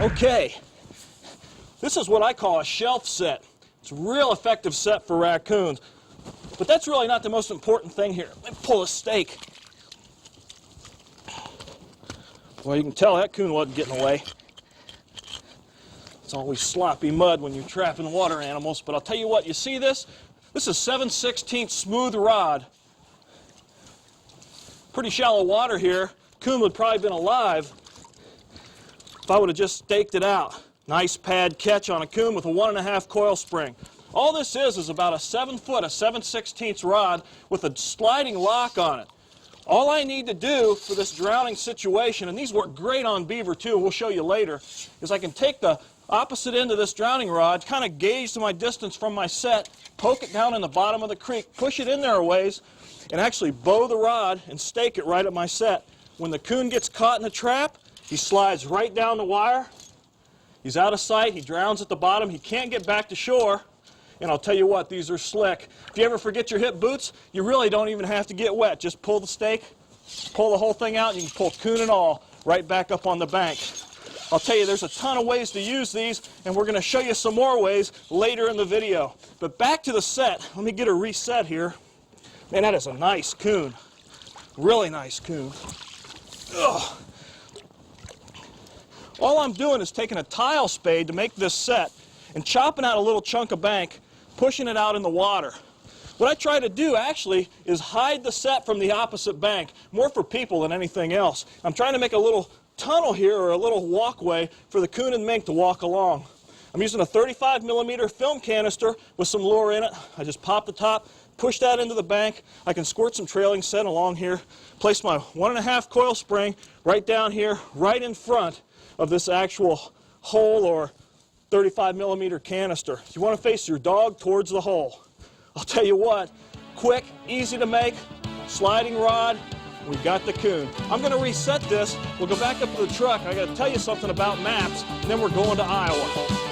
Okay, this is what I call a shelf set. It's a real effective set for raccoons. But that's really not the most important thing here. Let me pull a stake. Well, you can tell that coon wasn't getting away. It's always sloppy mud when you're trapping water animals. But I'll tell you what, you see this? This is 7/16 smooth rod. Pretty shallow water here. Coon would probably have been alive if I would have just staked it out. Nice pad catch on a coon with a 1.5 coil spring. All this is about a 7-foot, a 7/16 rod with a sliding lock on it. All I need to do for this drowning situation, and these work great on beaver too, we'll show you later, is I can take the opposite end of this drowning rod, kind of gauge to my distance from my set, poke it down in the bottom of the creek, push it in there a ways, and actually bow the rod and stake it right at my set. When the coon gets caught in the trap, he slides right down the wire. He's out of sight. He drowns at the bottom. He can't get back to shore. And I'll tell you what, these are slick. If you ever forget your hip boots, you really don't even have to get wet. Just pull the stake, pull the whole thing out, and you can pull coon and all right back up on the bank. I'll tell you, there's a ton of ways to use these, and we're going to show you some more ways later in the video. But back to the set. Let me get a reset here. Man, that is a nice coon. Really nice coon. Ugh. All I'm doing is taking a tile spade to make this set and chopping out a little chunk of bank, pushing it out in the water. What I try to do actually is hide the set from the opposite bank, more for people than anything else. I'm trying to make a little tunnel here, or a little walkway for the coon and mink to walk along. I'm using a 35mm film canister with some lure in it. I just pop the top, push that into the bank. I can squirt some trailing scent along here, place my 1.5 coil spring right down here, right in front of this actual hole or 35mm canister. You want to face your dog towards the hole. I'll tell you what, quick, easy to make, sliding rod, we've got the coon. I'm going to reset this. We'll go back up to the truck. I got to tell you something about maps, and then we're going to Iowa.